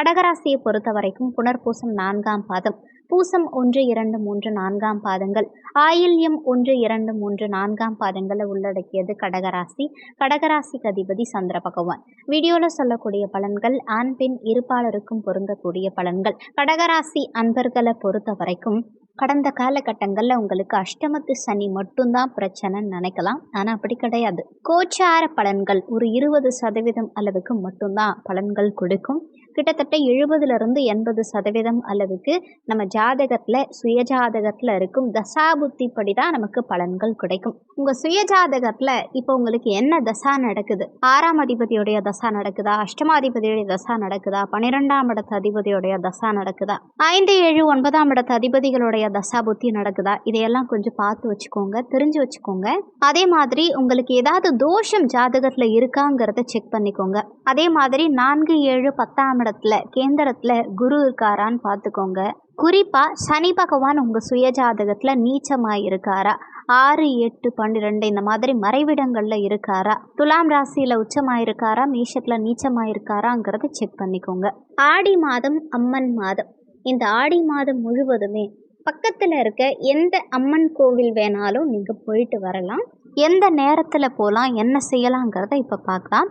கடகராசியை பொறுத்த வரைக்கும் புனர்பூசம் 4ஆம் பாதம், பூசம் 1, 2, 3, 4ஆம் பாதங்கள், ஆயில்யம் 1, 2, 3, 4ஆம் பாதங்களை உள்ளடக்கியது கடகராசி. கடகராசிக்கு அதிபதி சந்திர பகவான். வீடியோவில் சொல்லக்கூடிய பலன்கள் ஆண் பெண் இருப்பாளருக்கும் பொருந்தக்கூடிய பலன்கள். கடகராசி அன்பர்களை பொறுத்த வரைக்கும் கடந்த காலகட்டங்களில் உங்களுக்கு அஷ்டமத்து சனி மட்டும்தான் பிரச்சனைன்னு நினைக்கலாம். ஆனால் அப்படி கிடையாது. கோச்சார பலன்கள் ஒரு 20% அளவுக்கு மட்டும்தான் பலன்கள் கொடுக்கும். கிட்டத்தட்ட 70லிருந்து 80% அளவுக்கு நம்ம ஜாதகத்தில் சுயஜாதகத்தில் இருக்கும் தசாபுத்தி படி தான் நமக்கு பலன்கள் கிடைக்கும். உங்கள் சுயஜாதகத்தில் இப்போ உங்களுக்கு என்ன தசா நடக்குது, 6ஆம் அதிபதியுடைய தசா நடக்குதா, அஷ்டமாதிபதியுடைய தசா நடக்குதா, 12ஆம் இடத்து அதிபதியுடைய தசா நடக்குதா, 5, 7, 9ஆம் இடத்து அதிபதிகளுடைய தசாபுத்தி நடக்குதா, இதையெல்லாம் கொஞ்சம் பார்த்து வச்சுக்கோங்க, தெரிஞ்சு வச்சுக்கோங்க. அதே மாதிரி உங்களுக்கு ஏதாவது தோஷம் ஜாதகத்தில் இருக்காங்கிறத செக் பண்ணிக்கோங்க. அதே மாதிரி 4, 7, 10ஆம் இடத்துல கேந்திரத்துல குரு இருக்காரான்னு பார்த்துக்கோங்க. குறிப்பா சனி பகவான் உங்க சுய ஜாதகத்துல நீச்சமாய் இருக்காரா, 6, 8, 12 இந்த மாதிரி மறைவிடங்கள்ல இருக்காரா, துலாம் ராசியில உச்சமாயிருக்காரா, மேஷத்துல நீச்சமாயிருக்காராங்கிறத செக் பண்ணிக்கோங்க. ஆடி மாதம் அம்மன் மாதம். இந்த ஆடி மாதம் முழுவதுமே பக்கத்துல இருக்க எந்த அம்மன் கோவில் வேணாலும் நீங்க போயிட்டு வரலாம். எந்த நேரத்தில் போகலாம், என்ன செய்யலாங்கிறத இப்போ பார்க்கலாம்.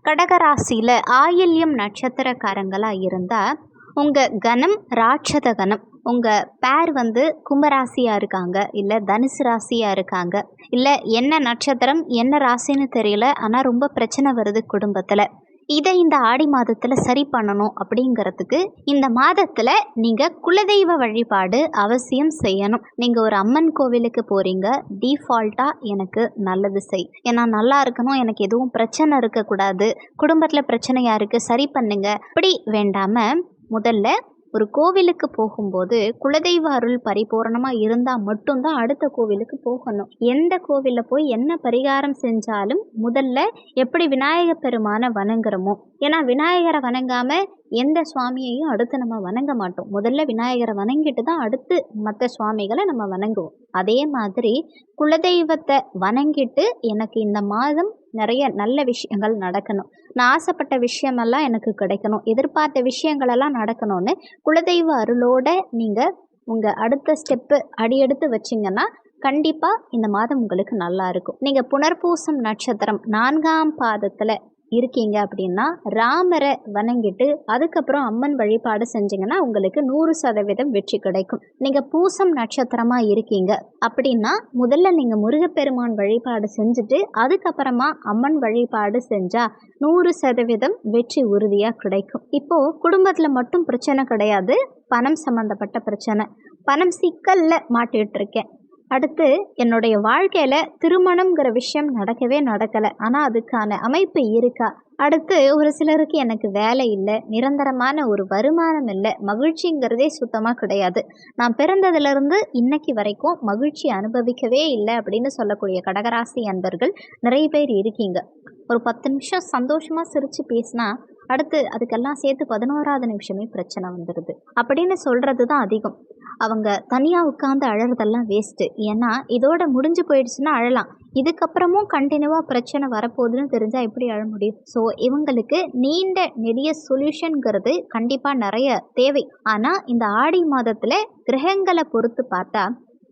கடகராசியில் ஆயில்யம் நட்சத்திரக்காரங்களாக இருந்தால் உங்கள் கணம் ராட்சத கணம். உங்கள் பேர் கும்பராசியாக இருக்காங்க, இல்லை தனுசு ராசியாக இருக்காங்க, இல்லை என்ன நட்சத்திரம் என்ன ராசின்னு தெரியல, ஆனால் ரொம்ப பிரச்சனை வருது குடும்பத்தில். இதை இந்த ஆடி மாதத்தில் சரி பண்ணணும் அப்படிங்கிறதுக்கு இந்த மாதத்தில் நீங்கள் குலதெய்வ வழிபாடு அவசியம் செய்யணும். நீங்கள் ஒரு அம்மன் கோவிலுக்கு போகிறீங்க, டிஃபால்ட்டாக எனக்கு நல்லது செய், ஏன்னா நல்லா இருக்கணும், எனக்கு எதுவும் பிரச்சனை இருக்கக்கூடாது, குடும்பத்தில் பிரச்சனையாக இருக்குது சரி பண்ணுங்க அப்படி வேண்டாமல் முதல்ல ஒரு கோவிலுக்கு போகும்போது குலதெய்வ அருள் பரிபூரணமாக இருந்தால் மட்டும்தான் அடுத்த கோவிலுக்கு போகணும். எந்த கோவிலில் போய் என்ன பரிகாரம் செஞ்சாலும் முதல்ல எப்படி விநாயகர் பெருமானை வணங்குறோமோ, ஏன்னா விநாயகரை வணங்காமல் எந்த சுவாமியையும் அடுத்து நம்ம வணங்க மாட்டோம். முதல்ல விநாயகரை வணங்கிட்டு தான் அடுத்து மற்ற சுவாமிகளை நம்ம வணங்குவோம். அதே மாதிரி குலதெய்வத்தை வணங்கிட்டு எனக்கு இந்த மாதம் நிறைய நல்ல விஷயங்கள் நடக்கணும், நான் ஆசைப்பட்ட விஷயமெல்லாம் எனக்கு கிடைக்கணும், எதிர்பார்த்த விஷயங்களெல்லாம் நடக்கணும்னு குலதெய்வ அருளோட நீங்கள் உங்கள் அடுத்த ஸ்டெப்பு அடியெடுத்து வச்சிங்கன்னா கண்டிப்பாக இந்த மாதம் உங்களுக்கு நல்லா இருக்கும். நீங்கள் புனர்பூசம் நட்சத்திரம் 4ஆம் பாதத்தில் இருக்கீங்க அப்படின்னா ராமரை வணங்கிட்டு அதுக்கப்புறம் அம்மன் வழிபாடு செஞ்சீங்கன்னா உங்களுக்கு 100% வெற்றி கிடைக்கும். நீங்கள் பூசம் நட்சத்திரமாக இருக்கீங்க அப்படின்னா முதல்ல நீங்கள் முருகப்பெருமான் வழிபாடு செஞ்சுட்டு அதுக்கப்புறமா அம்மன் வழிபாடு செஞ்சால் 100% வெற்றி உறுதியாக கிடைக்கும். இப்போது குடும்பத்தில் மட்டும் பிரச்சனை கிடையாது, பணம் சம்மந்தப்பட்ட பிரச்சனை, பணம் சிக்கலில் மாட்டிகிட்டு இருக்கேன், அடுத்து என்னுடைய வாழ்க்கையில் திருமணம்ங்கிற விஷயம் நடக்கவே நடக்கலை, ஆனால் அதுக்கான அமைப்பு இருக்கா, அடுத்து ஒரு சிலருக்கு எனக்கு வேலை இல்லை, நிரந்தரமான ஒரு வருமானம் இல்லை, மகிழ்ச்சிங்கிறதே சுத்தமாக கிடையாது, நான் பிறந்ததுலேருந்து இன்னைக்கு வரைக்கும் மகிழ்ச்சி அனுபவிக்கவே இல்லை அப்படின்னு சொல்லக்கூடிய கடகராசி அன்பர்கள் நிறைய பேர் இருக்கீங்க. ஒரு 10 நிமிஷம் சந்தோஷமாக சிரித்து பேசினா அடுத்து அதுக்கெல்லாம் சேர்த்து 11ஆவது நிமிஷமே பிரச்சனை வந்துடுது அப்படின்னு சொல்கிறது தான் அதிகம். அவங்க தனியாக உட்காந்து அழறதெல்லாம் வேஸ்ட்டு, ஏன்னா இதோட முடிஞ்சு போயிடுச்சுன்னா அழலாம், இதுக்கப்புறமும் கண்டினியூவாக பிரச்சனை வரப்போகுதுன்னு தெரிஞ்சால் எப்படி அழ முடியும்? ஸோ இவங்களுக்கு நீண்ட நெடிய சொல்யூஷனுங்கிறது கண்டிப்பாக நிறைய தேவை. ஆனால் இந்த ஆடி மாதத்தில் கிரகங்களை பொறுத்து பார்த்தா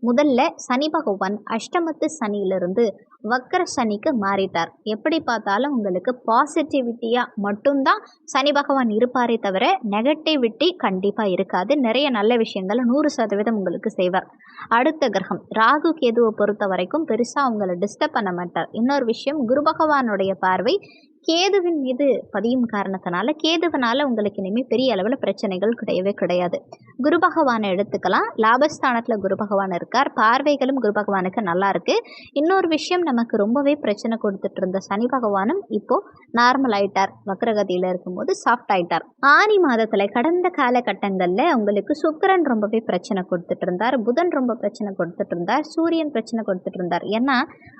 முதல்ல சனி பகவான் அஷ்டமத்து சனியிலிருந்து வக்கர சனிக்கு மாறிட்டார். எப்படி பார்த்தாலும் உங்களுக்கு பாசிட்டிவிட்டியாக மட்டும்தான் சனி பகவான் இருப்பாரே தவிர நெகட்டிவிட்டி கண்டிப்பாக இருக்காது. நிறைய நல்ல விஷயங்கள் 100% உங்களுக்கு செய்வார். அடுத்த கிரகம் ராகு கேதுவை பொறுத்த வரைக்கும் பெருசாக உங்களை டிஸ்டர்ப் பண்ண மாட்டார். இன்னொரு விஷயம், குரு பகவானுடைய பார்வை கேதுவின் மீது பதியும் காரணத்தினால கேதுவனால உங்களுக்கு இனிமேல் பெரிய அளவில் பிரச்சனைகள் கிடையவே கிடையாது. குரு பகவானை எடுத்துக்கலாம், லாபஸ்தானத்தில் குரு பகவான் இருக்கார், பார்வைகளும் குரு பகவானுக்கு நல்லா இருக்கு. இன்னொரு விஷயம், நமக்கு ரொம்பவே பிரச்சனை கொடுத்துட்டு இருந்த சனி பகவானும் இப்போ நார்மல் ஆயிட்டார், வக்ரகதியில் இருக்கும்போது சாஃப்ட் ஆயிட்டார். ஆனி மாதத்தில் கடந்த காலகட்டங்களில் உங்களுக்கு சுக்கிரன் ரொம்பவே பிரச்சனை கொடுத்துட்டு இருந்தார், புதன் ரொம்ப பிரச்சனை கொடுத்துட்டு இருந்தார், சூரியன் பிரச்சனை கொடுத்துட்டு இருந்தார். ஏன்னா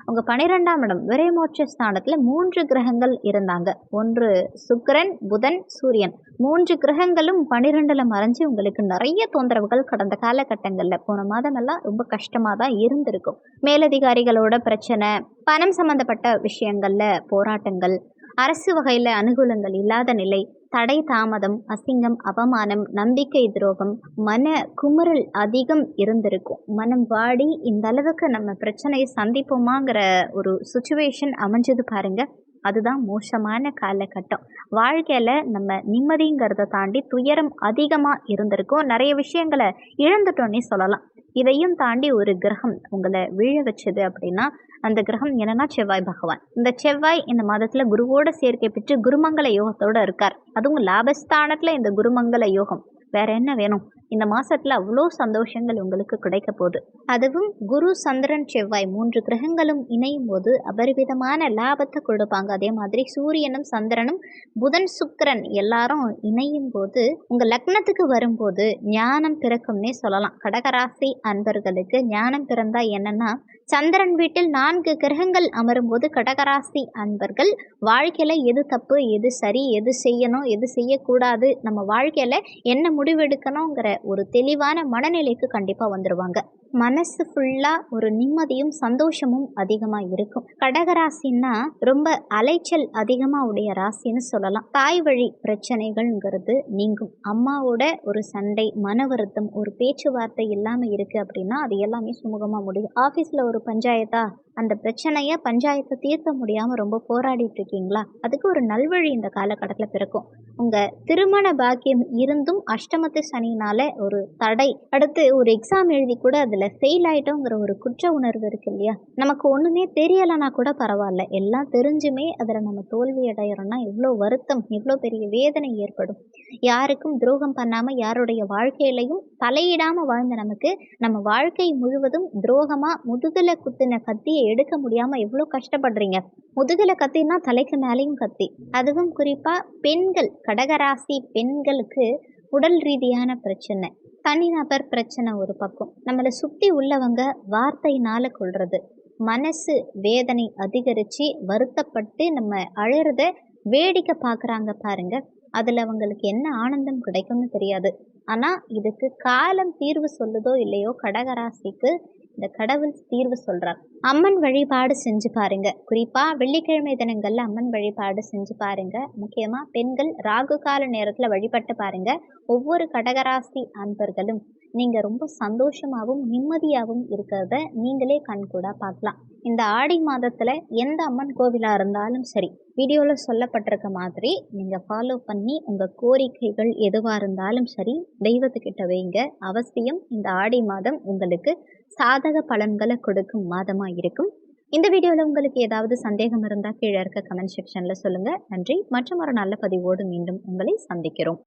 உங்க 12ஆம் இடம் விரைமோட்ச ஸ்தானத்தில் 3 கிரகங்கள் இருந்தாங்க. ஒன்று சுக்கிரன், புதன், சூரியன். 3 கிரகங்களும் 12ல் மறைஞ்சு உங்களுக்கு நிறைய தொந்தரவுகள் கடந்த காலகட்டங்களில் போன மாதமெல்லாம் ரொம்ப கஷ்டமாக தான் இருந்திருக்கும். மேலதிகாரிகளோட பிரச்சனை, பணம் சம்பந்தப்பட்ட விஷயங்கள்ல போராட்டங்கள், அரசு வகையில் அனுகூலங்கள் இல்லாத நிலை, தடை தாமதம், அசிங்கம், அவமானம், நம்பிக்கை துரோகம், மன குமுறல் அதிகம் இருந்திருக்கும். மனம் வாடி இந்த அளவுக்கு நம்ம பிரச்சனையை சந்திப்போமாங்கிற ஒரு சுச்சுவேஷன் அமைஞ்சது பாருங்க. அதுதான் மோசமான காலகட்டம். வாழ்க்கையில் நம்ம நிம்மதிங்கிறத தாண்டி துயரம் அதிகமாக இருந்திருக்கும். நிறைய விஷயங்களை இழந்துட்டோன்னே சொல்லலாம். இதையும் தாண்டி ஒரு கிரகம் உங்களை வீழ வச்சது அப்படின்னா அந்த கிரகம் என்னன்னா செவ்வாய் பகவான். இந்த செவ்வாய் இந்த மாதத்தில் குருவோட சேர்க்கை பெற்று குருமங்கல யோகத்தோட இருக்கார். அதுவும் லாபஸ்தானத்தில் இந்த குருமங்கல யோகம். வேற என்ன வேணும்? இந்த மாசத்துல அவ்வளோ சந்தோஷங்கள் உங்களுக்கு கிடைக்க போகுது. அதுவும் குரு, சந்திரன், செவ்வாய் 3 கிரகங்களும் இணையும் போது அபரிவிதமான லாபத்தை கொடுப்பாங்க. அதே மாதிரி சூரியனும் சந்திரனும் புதன், சுக்கிரன் எல்லாரும் இணையும் போது உங்க லக்னத்துக்கு வரும்போது ஞானம் பிறக்கும்னே சொல்லலாம். கடகராசி அன்பர்களுக்கு ஞானம் பிறந்தா என்னன்னா, சந்திரன் வீட்டில் 4 கிரகங்கள் அமரும் போது கடகராசி அன்பர்கள் வாழ்க்கையில எது தப்பு, எது சரி, எது செய்யணும், எது செய்யக்கூடாது, நம்ம வாழ்க்கையில என்ன முடிவெடுக்கணுங்கிற ஒரு தெளிவான மனநிலைக்கு கண்டிப்பாக வந்துடுவாங்க. மனசு ஃபுல்லாக ஒரு நிம்மதியும் சந்தோஷமும் அதிகமாக இருக்கும். கடகராசின்னா ரொம்ப அலைச்சல் அதிகமாக உடைய ராசின்னு சொல்லலாம். தாய் வழி பிரச்சனைகள்ங்கிறது நீங்கும். அம்மாவோட ஒரு சண்டை, மன வருத்தம், ஒரு பேச்சுவார்த்தை இல்லாமல் இருக்குது அப்படின்னா அது எல்லாமே சுமூகமாக முடியும். ஆஃபீஸில் ஒரு பஞ்சாயத்தா, அந்த பிரச்சனையை பஞ்சாயத்தை தீர்க்க முடியாமல் ரொம்ப போராடிட்டு இருக்கீங்களா, அதுக்கு ஒரு நல்வழி இந்த காலகட்டத்தில் பிறக்கும். உங்கள் திருமண பாக்கியம் இருந்தும் அஷ்டமத்து சனினால ஒரு தடை, அடுத்து ஒரு எக்ஸாம் எழுதி கூட அதில் ஃபெயில் ஆகிட்டோங்கிற ஒரு குற்ற உணர்வு இருக்கு இல்லையா. நமக்கு ஒன்றுமே தெரியலைன்னா கூட பரவாயில்ல, எல்லாம் தெரிஞ்சுமே அதில் நம்ம தோல்வி அடைகிறோம்னா எவ்வளோ வருத்தம், எவ்வளோ பெரிய வேதனை ஏற்படும். யாருக்கும் துரோகம் பண்ணாமல் யாருடைய வாழ்க்கையிலையும் தலையிடாமல் வாழ்ந்த நமக்கு நம்ம வாழ்க்கை முழுவதும் துரோகமாக முதுகில் குத்தின கத்தியை எடுக்க முடியாமல் எவ்வளோ கஷ்டப்படுறீங்க. முதுகில் கத்தினா தலைக்கு மேலேயும் கத்தி. அதுவும் குறிப்பாக பெண்கள், கடகராசி பெண்களுக்கு உடல் ரீதியான பிரச்சனை, தனிநபர் பிரச்சனை ஒரு பக்கம், நம்மளை சுற்றி உள்ளவங்க வார்த்தையினால் கொள்வது, மனசு வேதனை அதிகரித்து வருத்தப்பட்டு நம்ம அழுறத வேடிக்கை பார்க்குறாங்க பாருங்க. அதில் அவங்களுக்கு என்ன ஆனந்தம் கிடைக்கும்னு தெரியாது. ஆனால் இதுக்கு காலம் தீர்வு சொல்லுதோ இல்லையோ, கடகராசிக்கு இந்த கடவுள் தீர்வு சொல்கிறார். அம்மன் வழிபாடு செஞ்சு பாருங்க. குறிப்பாக வெள்ளிக்கிழமை தினங்களில் அம்மன் வழிபாடு செஞ்சு பாருங்க. முக்கியமாக பெண்கள் ராகு கால நேரத்தில் வழிபட்டு பாருங்க. ஒவ்வொரு கடகராசி அன்பர்களும் நீங்கள் ரொம்ப சந்தோஷமாகவும் நிம்மதியாகவும் இருக்கிறத நீங்களே கண்கூட பார்க்கலாம். இந்த ஆடி மாதத்தில் எந்த அம்மன் கோவிலாக இருந்தாலும் சரி, வீடியோவில் சொல்லப்பட்டிருக்க மாதிரி நீங்கள் ஃபாலோ பண்ணி உங்கள் கோரிக்கைகள் எதுவாக இருந்தாலும் சரி தெய்வத்துக்கிட்ட வைங்க. அவசியம் இந்த ஆடி மாதம் உங்களுக்கு சாதக பலன்களை கொடுக்கும் மாதமாக இருக்கும். இந்த வீடியோவில் உங்களுக்கு ஏதாவது சந்தேகம் இருந்தால் கீழே இருக்க கமெண்ட் செக்ஷனில் சொல்லுங்கள். நன்றி. மற்றும் ஒரு நல்ல பதிவோடு மீண்டும் உங்களை சந்திக்கிறோம்.